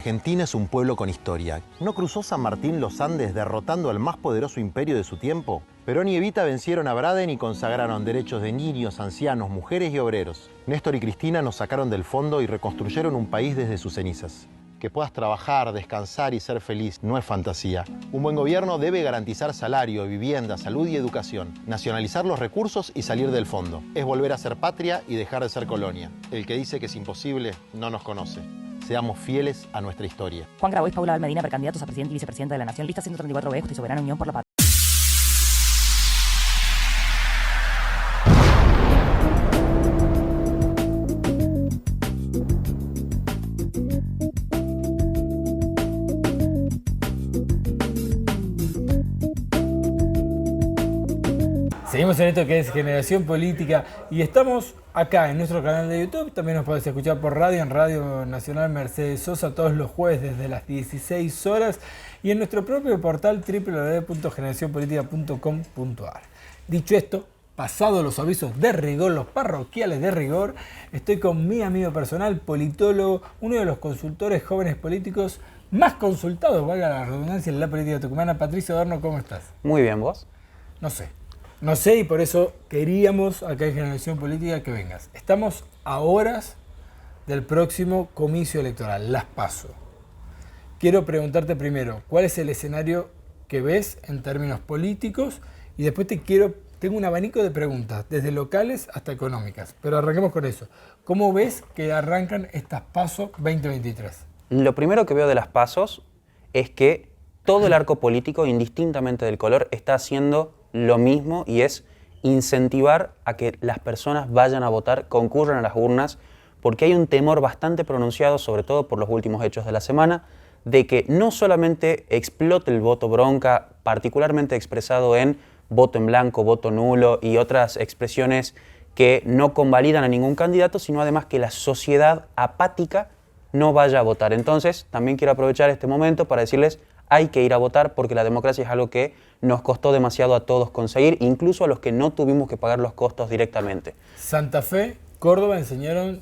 Argentina es un pueblo con historia. ¿No cruzó San Martín los Andes derrotando al más poderoso imperio de su tiempo? Perón y Evita vencieron a Braden y consagraron derechos de niños, ancianos, mujeres y obreros. Néstor y Cristina nos sacaron del fondo y reconstruyeron un país desde sus cenizas. Que puedas trabajar, descansar y ser feliz no es fantasía. Un buen gobierno debe garantizar salario, vivienda, salud y educación, nacionalizar los recursos y salir del fondo. Es volver a ser patria y dejar de ser colonia. El que dice que es imposible no nos conoce. Seamos fieles a nuestra historia. Juan Grabois, Paula Valmedina, precandidatos a presidente y vicepresidenta de la Nación. Lista 134B, Justicia y Soberana, Unión por la Patria. Seguimos en esto que es Generación Política y estamos acá en nuestro canal de YouTube. También nos podés escuchar por radio, en Radio Nacional Mercedes Sosa, todos los jueves desde las 16 horas y en nuestro propio portal www.generacionpolitica.com.ar. Dicho esto, pasado los avisos de rigor, los parroquiales de rigor, estoy con mi amigo personal, politólogo, uno de los consultores jóvenes políticos más consultados, valga la redundancia, en la política tucumana. Patricio Adorno, ¿cómo estás? Muy bien, ¿vos? No sé, y por eso queríamos acá en Generación Política que vengas. Estamos a horas del próximo comicio electoral, las PASO. Quiero preguntarte primero, ¿cuál es el escenario que ves en términos políticos? Y después tengo un abanico de preguntas, desde locales hasta económicas. Pero arranquemos con eso. ¿Cómo ves que arrancan estas PASO 2023? Lo primero que veo de las PASOs es que todo el arco político, indistintamente del color, está haciendo lo mismo y es incentivar a que las personas vayan a votar, concurran a las urnas, porque hay un temor bastante pronunciado, sobre todo por los últimos hechos de la semana, de que no solamente explote el voto bronca, particularmente expresado en voto en blanco, voto nulo y otras expresiones que no convalidan a ningún candidato, sino además que la sociedad apática no vaya a votar. Entonces, también quiero aprovechar este momento para decirles: hay que ir a votar porque la democracia es algo que nos costó demasiado a todos conseguir, incluso a los que no tuvimos que pagar los costos directamente. Santa Fe, Córdoba encendieron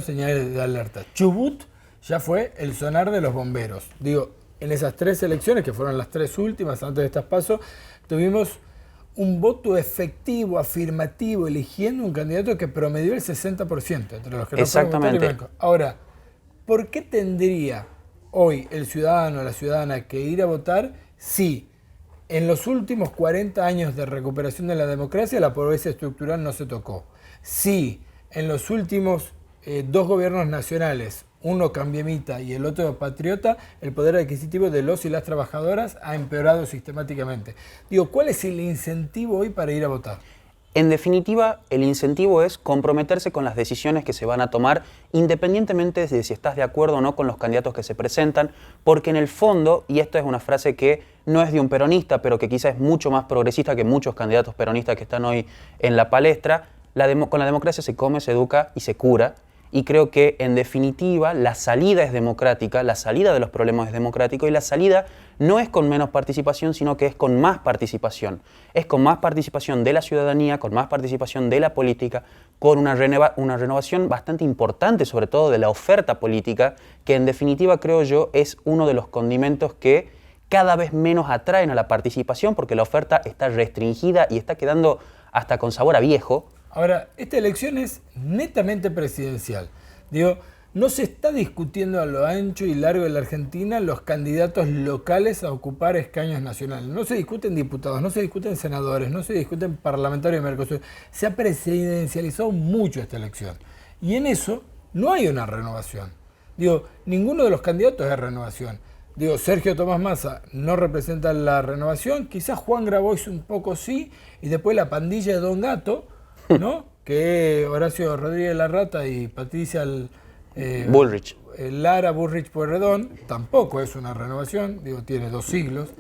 señales de alerta. Chubut ya fue el sonar de los bomberos. Digo, en esas tres elecciones, que fueron las tres últimas antes de estas PASO, tuvimos un voto efectivo, afirmativo, eligiendo un candidato que promedió el 60% entre los que no fueron votar y blanco. Ahora, ¿por qué tendría hoy el ciudadano o la ciudadana que ir a votar si en los últimos 40 años de recuperación de la democracia la pobreza estructural no se tocó? Si en los últimos dos gobiernos nacionales, uno cambiemita y el otro patriota, el poder adquisitivo de los y las trabajadoras ha empeorado sistemáticamente. Digo, ¿cuál es el incentivo hoy para ir a votar? En definitiva, el incentivo es comprometerse con las decisiones que se van a tomar, independientemente de si estás de acuerdo o no con los candidatos que se presentan, porque en el fondo, y esto es una frase que no es de un peronista, pero que quizás es mucho más progresista que muchos candidatos peronistas que están hoy en la palestra, con la democracia se come, se educa y se cura. Y creo que, en definitiva, la salida es democrática, la salida de los problemas es democrático y la salida no es con menos participación, sino que es con más participación. Es con más participación de la ciudadanía, con más participación de la política, con una renovación bastante importante, sobre todo de la oferta política, que en definitiva, creo yo, es uno de los condimentos que cada vez menos atraen a la participación, porque la oferta está restringida y está quedando hasta con sabor a viejo. Ahora, esta elección es netamente presidencial. Digo, no se está discutiendo a lo ancho y largo de la Argentina los candidatos locales a ocupar escaños nacionales. No se discuten diputados, no se discuten senadores, no se discuten parlamentarios de Mercosur. Se ha presidencializado mucho esta elección. Y en eso no hay una renovación. Digo, ninguno de los candidatos es renovación. Digo, Sergio Tomás Massa no representa la renovación, quizás Juan Grabois un poco sí, y después la pandilla de Don Gato, ¿no? Que Horacio Rodríguez Larrata y Patricia Bullrich. Lara Bullrich Pueyrredón, tampoco es una renovación, digo, tiene 2 siglos.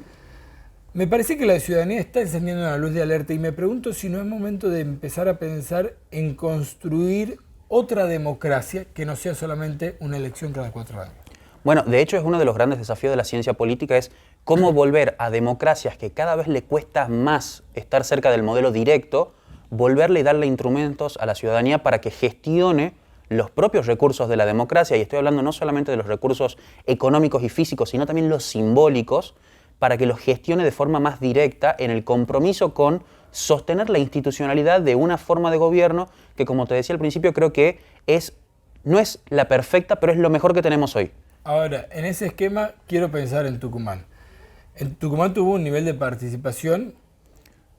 Me parece que la ciudadanía está encendiendo una luz de alerta y me pregunto si no es momento de empezar a pensar en construir otra democracia que no sea solamente una elección cada 4 años. Bueno, de hecho es uno de los grandes desafíos de la ciencia política, es cómo volver a democracias que cada vez le cuesta más estar cerca del modelo directo, volverle y darle instrumentos a la ciudadanía para que gestione los propios recursos de la democracia, y estoy hablando no solamente de los recursos económicos y físicos, sino también los simbólicos, para que los gestione de forma más directa en el compromiso con sostener la institucionalidad de una forma de gobierno que, como te decía al principio, creo que no es la perfecta, pero es lo mejor que tenemos hoy. Ahora, en ese esquema quiero pensar en Tucumán. En Tucumán tuvo un nivel de participación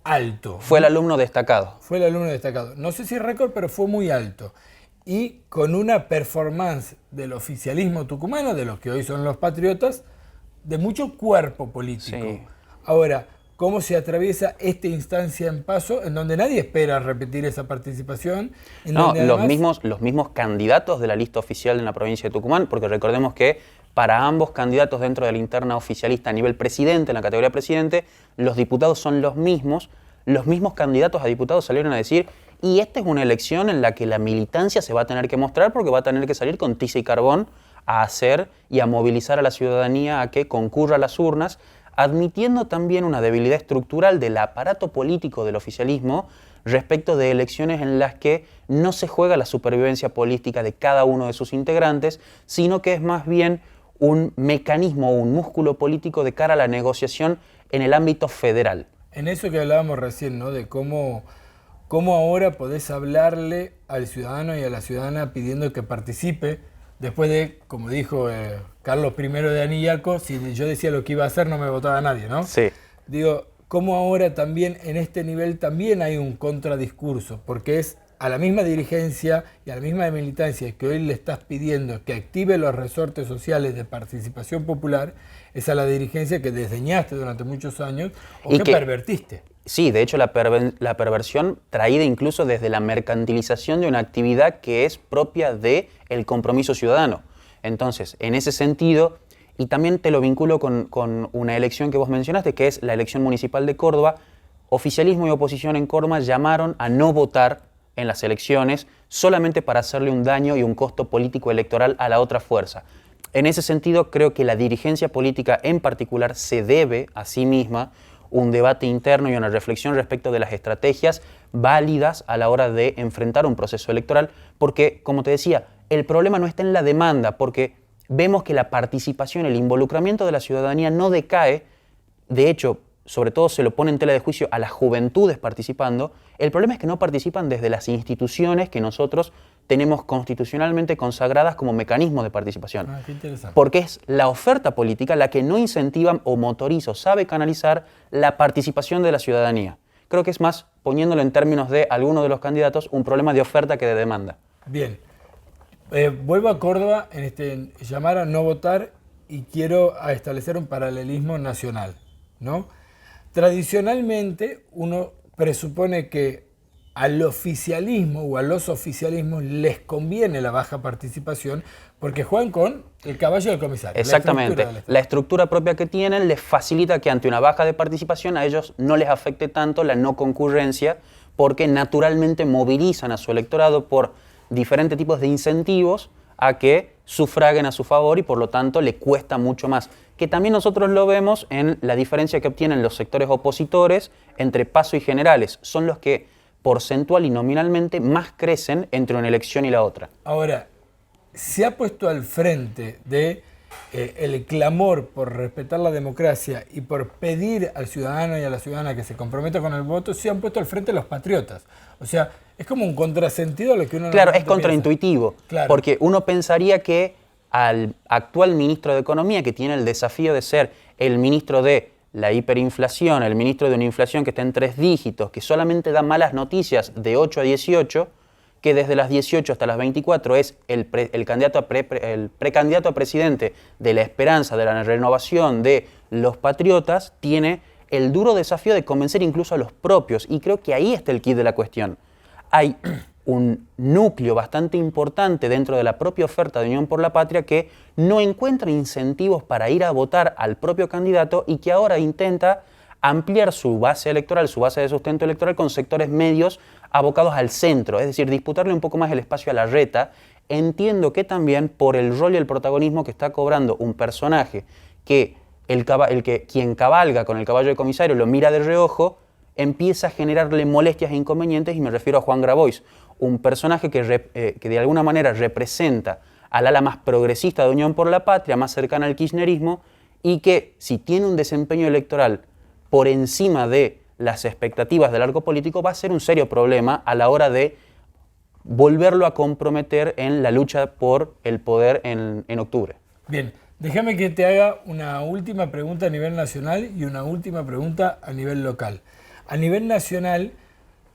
alto. Fue el alumno destacado. Fue el alumno destacado. No sé si récord, pero fue muy alto. Y con una performance del oficialismo tucumano, de los que hoy son los patriotas, de mucho cuerpo político. Sí. Ahora, ¿cómo se atraviesa esta instancia en Paso, en donde nadie espera repetir esa participación? No, los mismos candidatos de la lista oficial en la provincia de Tucumán, porque recordemos que para ambos candidatos dentro de la interna oficialista a nivel presidente, en la categoría presidente, los diputados son los mismos candidatos a diputados salieron a decir, y esta es una elección en la que la militancia se va a tener que mostrar porque va a tener que salir con tiza y carbón a hacer y a movilizar a la ciudadanía a que concurra a las urnas, admitiendo también una debilidad estructural del aparato político del oficialismo respecto de elecciones en las que no se juega la supervivencia política de cada uno de sus integrantes, sino que es más bien un mecanismo o un músculo político de cara a la negociación en el ámbito federal. En eso que hablábamos recién, ¿no? De cómo ahora podés hablarle al ciudadano y a la ciudadana pidiendo que participe, después de, como dijo Carlos I de Anillaco, si yo decía lo que iba a hacer no me votaba nadie, ¿no? Sí. Digo, cómo ahora también en este nivel también hay un contradiscurso, porque es a la misma dirigencia y a la misma militancia que hoy le estás pidiendo que active los resortes sociales de participación popular, es a la dirigencia que desdeñaste durante muchos años o que pervertiste. Sí, de hecho la perversión traída incluso desde la mercantilización de una actividad que es propia del compromiso ciudadano. Entonces, en ese sentido, y también te lo vinculo con una elección que vos mencionaste, que es la elección municipal de Córdoba, oficialismo y oposición en Córdoba llamaron a no votar en las elecciones solamente para hacerle un daño y un costo político electoral a la otra fuerza. En ese sentido, creo que la dirigencia política en particular se debe a sí misma un debate interno y una reflexión respecto de las estrategias válidas a la hora de enfrentar un proceso electoral, porque, como te decía, el problema no está en la demanda, porque vemos que la participación, el involucramiento de la ciudadanía no decae, de hecho, sobre todo se lo pone en tela de juicio a las juventudes participando. El problema es que no participan desde las instituciones que nosotros tenemos constitucionalmente consagradas como mecanismo de participación. Qué interesante. Porque es la oferta política la que no incentiva o motoriza o sabe canalizar la participación de la ciudadanía. Creo que es más, poniéndolo en términos de algunos de los candidatos, un problema de oferta que de demanda. Bien. Vuelvo a Córdoba en llamar a no votar y quiero establecer un paralelismo nacional, ¿no? Tradicionalmente uno presupone que al oficialismo o a los oficialismos les conviene la baja participación porque juegan con el caballo del comisario. Exactamente. La estructura propia que tienen les facilita que ante una baja de participación a ellos no les afecte tanto la no concurrencia porque naturalmente movilizan a su electorado por diferentes tipos de incentivos a que sufraguen a su favor y por lo tanto le cuesta mucho más. Que también nosotros lo vemos en la diferencia que obtienen los sectores opositores entre Paso y Generales. Son los que porcentual y nominalmente más crecen entre una elección y la otra. Ahora, se ha puesto al frente de el clamor por respetar la democracia y por pedir al ciudadano y a la ciudadana que se comprometa con el voto, se han puesto al frente los patriotas. O sea, es como un contrasentido a lo que uno... Claro, es contraintuitivo, claro. Porque uno pensaría que al actual ministro de Economía, que tiene el desafío de ser el ministro de la hiperinflación, el ministro de una inflación que está en 3 dígitos, que solamente da malas noticias de 8 a 18, que desde las 18 hasta las 24 es el precandidato a presidente de la esperanza, de la renovación de los patriotas, tiene el duro desafío de convencer incluso a los propios. Y creo que ahí está el quid de la cuestión. Hay un núcleo bastante importante dentro de la propia oferta de Unión por la Patria que no encuentra incentivos para ir a votar al propio candidato y que ahora intenta ampliar su base electoral, su base de sustento electoral con sectores medios abocados al centro, es decir, disputarle un poco más el espacio a la reta. Entiendo que también por el rol y el protagonismo que está cobrando un personaje que quien cabalga con el caballo de comisario lo mira de reojo, empieza a generarle molestias e inconvenientes, y me refiero a Juan Grabois, un personaje que de alguna manera representa al ala más progresista de Unión por la Patria, más cercana al kirchnerismo, y que si tiene un desempeño electoral por encima de las expectativas del arco político, va a ser un serio problema a la hora de volverlo a comprometer en la lucha por el poder en octubre. Bien, déjame que te haga una última pregunta a nivel nacional y una última pregunta a nivel local. A nivel nacional,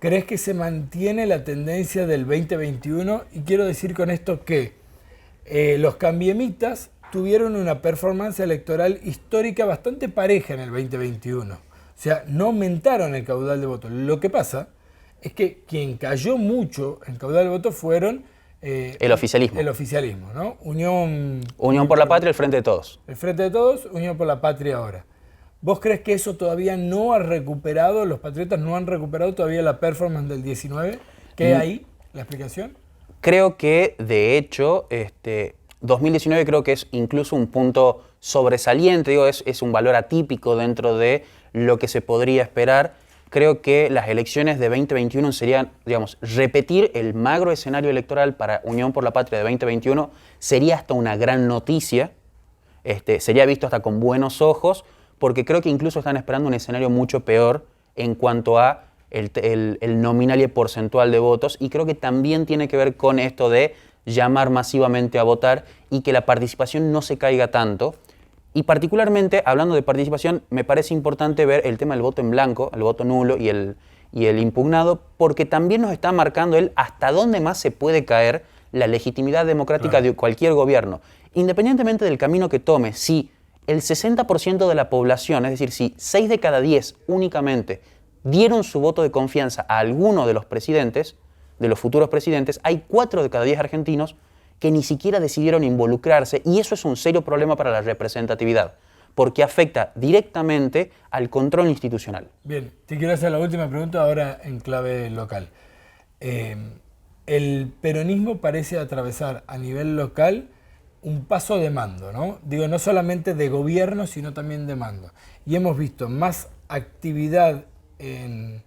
¿crees que se mantiene la tendencia del 2021? Y quiero decir con esto que los cambiemitas tuvieron una performance electoral histórica bastante pareja en el 2021. O sea, no aumentaron el caudal de votos. Lo que pasa es que quien cayó mucho en caudal de votos fueron... el oficialismo. El oficialismo, ¿no? Unión por la Patria, el Frente de Todos. El Frente de Todos, Unión por la Patria ahora. ¿Vos crees que eso todavía no ha recuperado, los patriotas no han recuperado todavía la performance del 19? ¿Qué hay ahí? ¿La explicación? Creo que, de hecho, 2019 creo que es incluso un punto sobresaliente, digo, es un valor atípico dentro de lo que se podría esperar. Creo que las elecciones de 2021 serían, digamos, repetir el magro escenario electoral para Unión por la Patria de 2021 sería hasta una gran noticia, sería visto hasta con buenos ojos, porque creo que incluso están esperando un escenario mucho peor en cuanto a el nominal y porcentual de votos, y creo que también tiene que ver con esto de llamar masivamente a votar y que la participación no se caiga tanto. Y particularmente, hablando de participación, me parece importante ver el tema del voto en blanco, el voto nulo y el impugnado, porque también nos está marcando hasta dónde más se puede caer la legitimidad democrática de cualquier gobierno. Independientemente del camino que tome, si el 60% de la población, es decir, si 6 de cada 10 únicamente dieron su voto de confianza a alguno de los presidentes, de los futuros presidentes, hay 4 de cada 10 argentinos que ni siquiera decidieron involucrarse, y eso es un serio problema para la representatividad, porque afecta directamente al control institucional. Bien, te quiero hacer la última pregunta ahora en clave local. El peronismo parece atravesar a nivel local un paso de mando, ¿no? Digo, no solamente de gobierno, sino también de mando. Y hemos visto más actividad en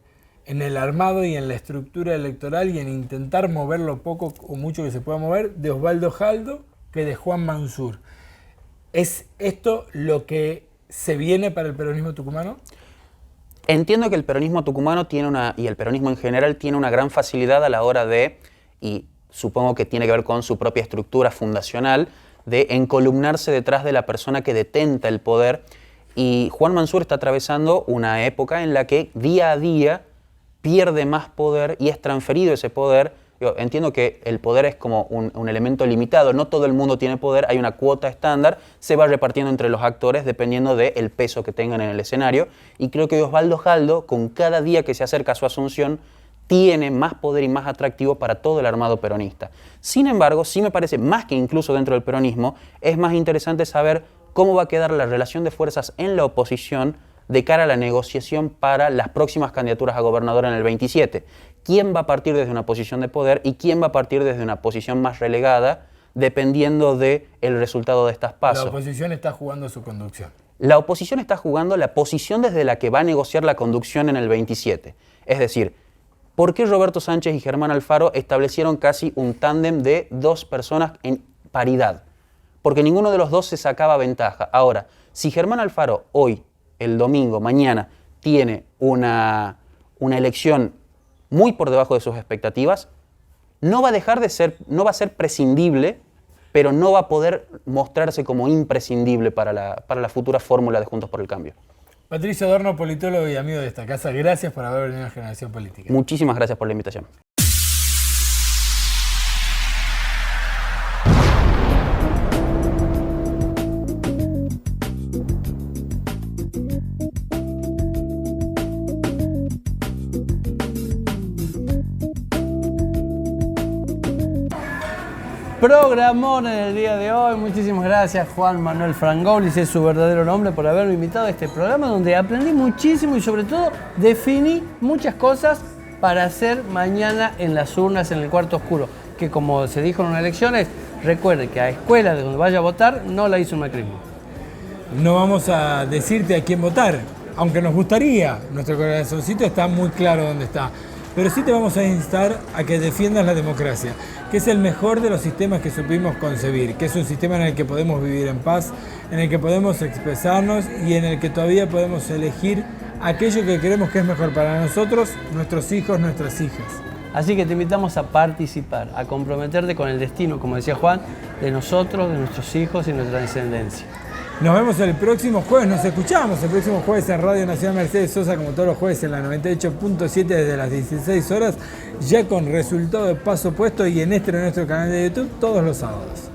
el armado y en la estructura electoral y en intentar mover lo poco o mucho que se pueda mover de Osvaldo Jaldo que de Juan Mansur. ¿Es esto lo que se viene para el peronismo tucumano? Entiendo que el peronismo tucumano y el peronismo en general tiene una gran facilidad a la hora de, y supongo que tiene que ver con su propia estructura fundacional, de encolumnarse detrás de la persona que detenta el poder. Y Juan Mansur está atravesando una época en la que día a día pierde más poder y es transferido ese poder. Yo entiendo que el poder es como un elemento limitado, no todo el mundo tiene poder, hay una cuota estándar, se va repartiendo entre los actores dependiendo del peso que tengan en el escenario, y creo que Osvaldo Jaldo, con cada día que se acerca a su asunción, tiene más poder y más atractivo para todo el armado peronista. Sin embargo, sí me parece, más que incluso dentro del peronismo, es más interesante saber cómo va a quedar la relación de fuerzas en la oposición de cara a la negociación para las próximas candidaturas a gobernador en el 27. ¿Quién va a partir desde una posición de poder y quién va a partir desde una posición más relegada, dependiendo del resultado de estas PASO? La oposición está jugando su conducción. La oposición está jugando la posición desde la que va a negociar la conducción en el 27. Es decir, ¿por qué Roberto Sánchez y Germán Alfaro establecieron casi un tándem de 2 personas en paridad? Porque ninguno de los dos se sacaba ventaja. Ahora, si Germán Alfaro hoy, el domingo, mañana, tiene una elección muy por debajo de sus expectativas, no va a dejar de ser, no va a ser prescindible, pero no va a poder mostrarse como imprescindible para la futura fórmula de Juntos por el Cambio. Patricio Adorno, politólogo y amigo de esta casa, gracias por haber venido a Generación Política. Muchísimas gracias por la invitación. Programón en el día de hoy. Muchísimas gracias Juan Manuel Frangoulis, es su verdadero nombre, por haberme invitado a este programa donde aprendí muchísimo y sobre todo definí muchas cosas para hacer mañana en las urnas en el cuarto oscuro, que como se dijo en las elecciones, recuerde que a escuela de donde vaya a votar no la hizo un macrismo. No vamos a decirte a quién votar, aunque nos gustaría, nuestro corazoncito está muy claro dónde está. pero sí te vamos a instar a que defiendas la democracia, que es el mejor de los sistemas que supimos concebir, que es un sistema en el que podemos vivir en paz, en el que podemos expresarnos y en el que todavía podemos elegir aquello que creemos que es mejor para nosotros, nuestros hijos, nuestras hijas. Así que te invitamos a participar, a comprometerte con el destino, como decía Juan, de nosotros, de nuestros hijos y nuestra descendencia. Nos vemos el próximo jueves, nos escuchamos el próximo jueves en Radio Nacional Mercedes Sosa, como todos los jueves en la 98.7 desde las 16 horas, ya con resultado de paso puesto y en nuestro canal de YouTube todos los sábados.